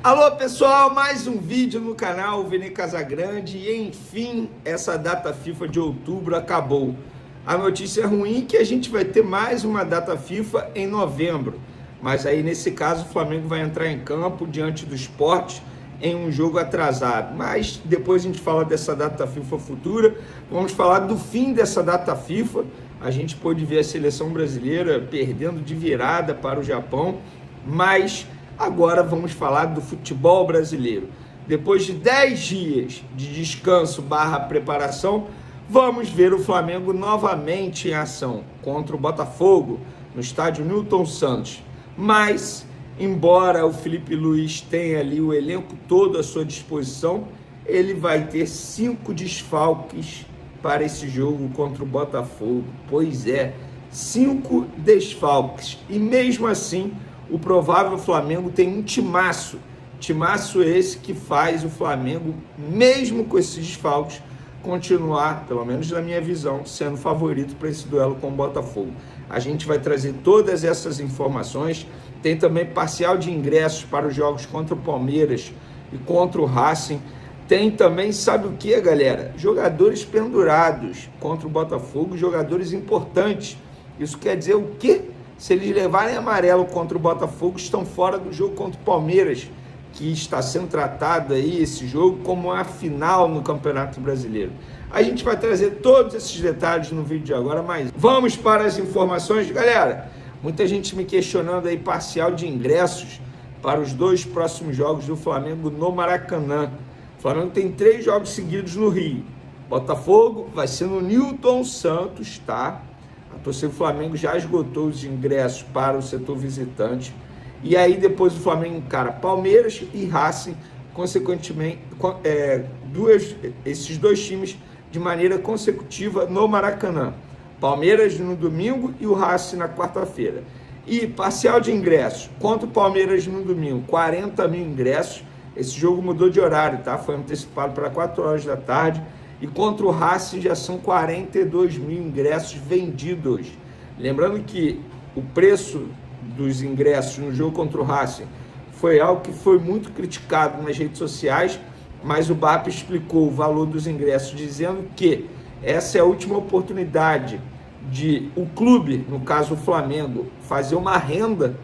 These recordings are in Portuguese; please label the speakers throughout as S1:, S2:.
S1: Alô pessoal, mais um vídeo no canal Vini Casagrande e enfim, essa data FIFA de outubro acabou. A notícia ruim é que a gente vai ter mais uma data FIFA em novembro, mas aí nesse caso o Flamengo vai entrar em campo diante do Sport em um jogo atrasado. Mas depois a gente fala dessa data FIFA futura, vamos falar do fim dessa data FIFA. A gente pôde ver a seleção brasileira perdendo de virada para o Japão, mas agora vamos falar do futebol brasileiro. Depois de 10 dias de descanso / preparação, vamos ver o Flamengo novamente em ação contra o Botafogo no estádio Newton Santos. Mas, embora o Felipe Luiz tenha ali o elenco todo à sua disposição, ele vai ter 5 desfalques para esse jogo contra o Botafogo. Pois é, 5 desfalques. E mesmo assim, o provável Flamengo tem um timaço esse que faz o Flamengo, mesmo com esses desfalques, continuar, pelo menos na minha visão, sendo favorito para esse duelo com o Botafogo. A gente vai trazer todas essas informações, tem também parcial de ingressos para os jogos contra o Palmeiras e contra o Racing, tem também, sabe o que, galera? Jogadores pendurados contra o Botafogo, jogadores importantes. Isso quer dizer o quê? Se eles levarem amarelo contra o Botafogo, estão fora do jogo contra o Palmeiras, que está sendo tratado aí, esse jogo, como a final no Campeonato Brasileiro. A gente vai trazer todos esses detalhes no vídeo de agora, mas vamos para as informações. Galera, muita gente me questionando aí parcial de ingressos para os 2 próximos jogos do Flamengo no Maracanã. O Flamengo tem 3 jogos seguidos no Rio. Botafogo vai ser no Newton Santos, tá? A torcida do Flamengo já esgotou os ingressos para o setor visitante. E aí depois o Flamengo encara Palmeiras e Racing, consequentemente, esses 2 times de maneira consecutiva no Maracanã. Palmeiras no domingo e o Racing na quarta-feira. E parcial de ingressos, contra o Palmeiras no domingo, 40 mil ingressos. Esse jogo mudou de horário, tá? Foi antecipado para 4 horas da tarde. E contra o Racing já são 42 mil ingressos vendidos. Lembrando que o preço dos ingressos no jogo contra o Racing foi algo que foi muito criticado nas redes sociais, mas o BAP explicou o valor dos ingressos, dizendo que essa é a última oportunidade de o clube, no caso o Flamengo, fazer uma renda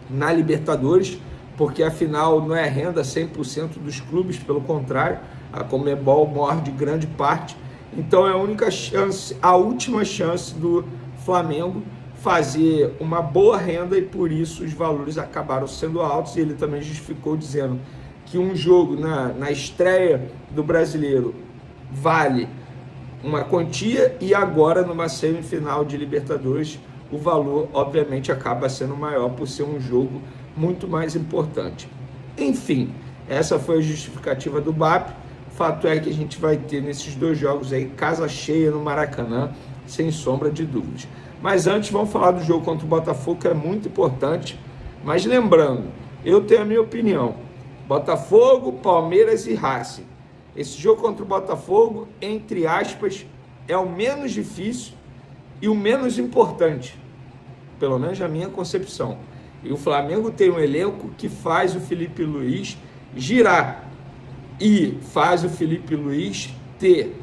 S1: na Libertadores, porque afinal não é renda 100% dos clubes, pelo contrário, a Conmebol morde grande parte. Então é a única chance, a última chance do Flamengo fazer uma boa renda, e por isso os valores acabaram sendo altos. E ele também justificou dizendo que um jogo na estreia do Brasileiro vale uma quantia, e agora numa semifinal de Libertadores o valor obviamente acaba sendo maior por ser um jogo muito mais importante. Enfim, essa foi a justificativa do BAP. Fato é que a gente vai ter nesses 2 jogos aí casa cheia no Maracanã, sem sombra de dúvidas. Mas antes vamos falar do jogo contra o Botafogo, que é muito importante. Mas lembrando, eu tenho a minha opinião. Botafogo, Palmeiras e Racing. Esse jogo contra o Botafogo, entre aspas, é o menos difícil e o menos importante, pelo menos na minha concepção. E o Flamengo tem um elenco que faz o Felipe Luiz girar e faz o Felipe Luiz ter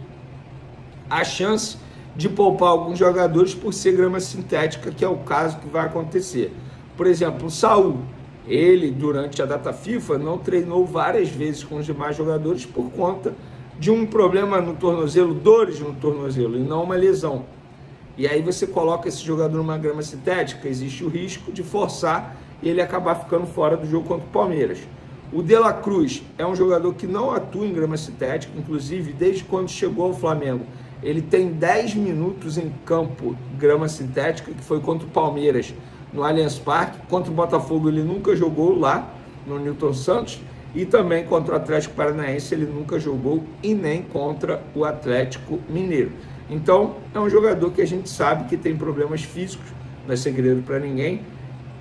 S1: a chance de poupar alguns jogadores por ser grama sintética, que é o caso que vai acontecer. Por exemplo, o Saúl, ele durante a data FIFA não treinou várias vezes com os demais jogadores por conta de um problema no tornozelo, dores no tornozelo, e não uma lesão. E aí você coloca esse jogador numa grama sintética, existe o risco de forçar e ele acabar ficando fora do jogo contra o Palmeiras. O De La Cruz é um jogador que não atua em grama sintética, inclusive desde quando chegou ao Flamengo. Ele tem 10 minutos em campo grama sintética, que foi contra o Palmeiras no Allianz Parque. Contra o Botafogo ele nunca jogou lá no Newton Santos, e também contra o Atlético Paranaense ele nunca jogou, e nem contra o Atlético Mineiro. Então é um jogador que a gente sabe que tem problemas físicos, não é segredo para ninguém,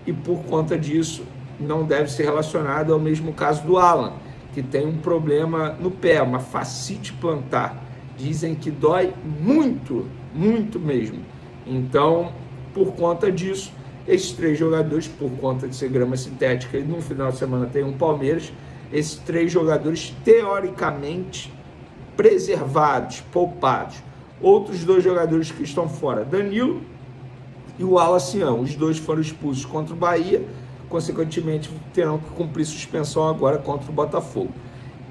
S1: e por conta disso não deve ser relacionado. ao mesmo caso do Alan, que tem um problema no pé, uma fascite plantar. Dizem que dói muito, muito mesmo. Então, por conta disso, Esses 3 jogadores, por conta de ser grama sintética, e no final de semana tem um Palmeiras, esses 3 jogadores teoricamente preservados, poupados. Outros 2 jogadores que estão fora, Danilo e o Alacião, os 2 foram expulsos contra o Bahia, consequentemente terão que cumprir suspensão agora contra o Botafogo.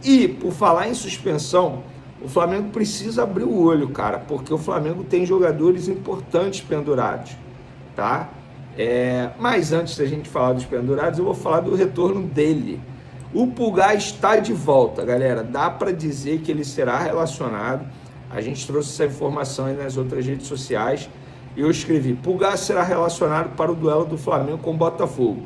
S1: E, por falar em suspensão, o Flamengo precisa abrir o olho, cara, porque o Flamengo tem jogadores importantes pendurados, tá? Mas antes da gente falar dos pendurados, eu vou falar do retorno dele. O Pulgar está de volta, galera. Dá para dizer que ele será relacionado. A gente trouxe essa informação aí nas outras redes sociais. Eu escrevi: Pulgar será relacionado para o duelo do Flamengo com o Botafogo,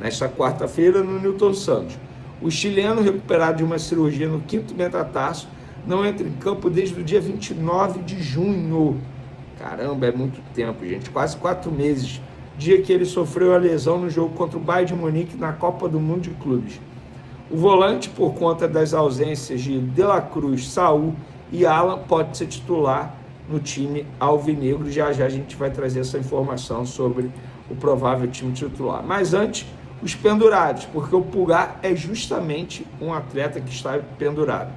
S1: nesta quarta-feira, no Newton Santos. O chileno, recuperado de uma cirurgia no 5º metatarso, não entra em campo desde o dia 29 de junho. Caramba, é muito tempo, gente. Quase 4 meses. Dia que ele sofreu a lesão no jogo contra o Bayern de Munique na Copa do Mundo de Clubes. O volante, por conta das ausências de De La Cruz, Saul e Alan, pode ser titular no time alvinegro. Já já a gente vai trazer essa informação sobre o provável time titular. Mas antes, os pendurados, porque o Pulgar é justamente um atleta que está pendurado.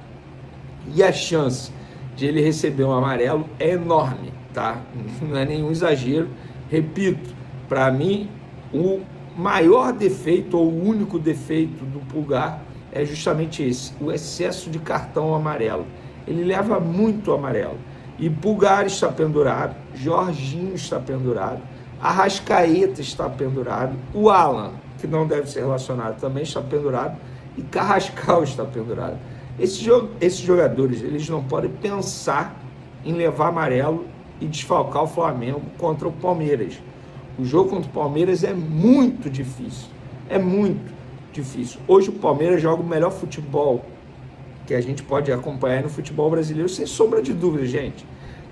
S1: E a chance de ele receber um amarelo é enorme, tá? Não é nenhum exagero. Repito, para mim, o maior defeito ou o único defeito do Pulgar é justamente esse, o excesso de cartão amarelo. Ele leva muito amarelo. E Pulgar está pendurado, Jorginho está pendurado, Arrascaeta está pendurado, o Alan, que não deve ser relacionado, também está pendurado, e Carrascal está pendurado. Esses jogadores, eles não podem pensar em levar amarelo e desfalcar o Flamengo contra o Palmeiras. O jogo contra o Palmeiras é muito difícil. É muito difícil. Hoje o Palmeiras joga o melhor futebol que a gente pode acompanhar no futebol brasileiro, sem sombra de dúvida, gente.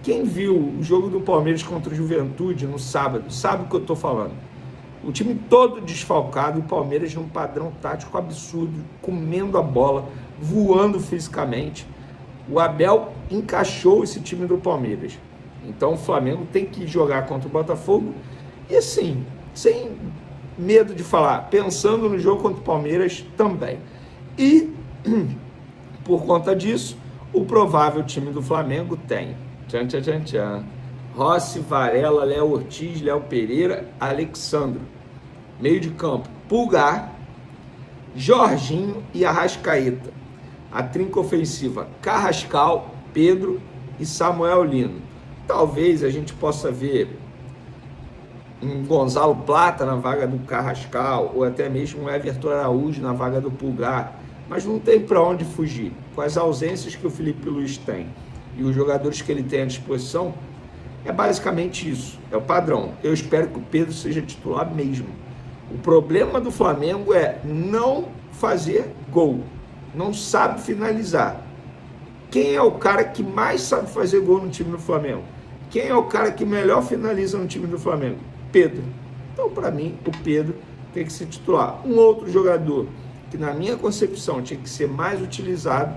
S1: Quem viu o jogo do Palmeiras contra o Juventude no sábado, sabe o que eu estou falando. O time todo desfalcado e o Palmeiras num padrão tático absurdo, comendo a bola, voando fisicamente. O Abel encaixou esse time do Palmeiras. Então o Flamengo tem que jogar contra o Botafogo e assim, sem medo de falar, pensando no jogo contra o Palmeiras também. E, por conta disso, o provável time do Flamengo tem Rossi, Varela, Léo Ortiz, Léo Pereira, Alexandro. Meio de campo, Pulgar, Jorginho e Arrascaeta. A trinca ofensiva, Carrascal, Pedro e Samuel Lino. Talvez a gente possa ver um Gonzalo Plata na vaga do Carrascal, ou até mesmo um Everton Araújo na vaga do Pulgar, mas não tem para onde fugir. Com as ausências que o Felipe Luiz tem e os jogadores que ele tem à disposição, é basicamente isso, é o padrão. Eu espero que o Pedro seja titular mesmo. O problema do Flamengo é não fazer gol, não sabe finalizar. Quem é o cara que mais sabe fazer gol no time do Flamengo? Quem é o cara que melhor finaliza no time do Flamengo? Pedro. Então, para mim, o Pedro tem que ser titular. Um outro jogador que, na minha concepção, tinha que ser mais utilizado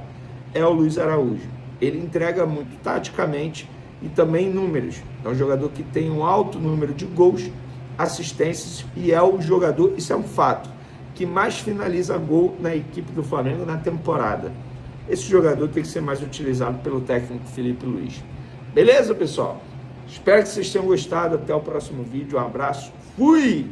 S1: é o Luiz Araújo. Ele entrega muito taticamente e também em números. É um jogador que tem um alto número de gols, assistências e é o jogador, isso é um fato, que mais finaliza gol na equipe do Flamengo na temporada. Esse jogador tem que ser mais utilizado pelo técnico Felipe Luiz. Beleza, pessoal? Espero que vocês tenham gostado. Até o próximo vídeo. Um abraço. Fui!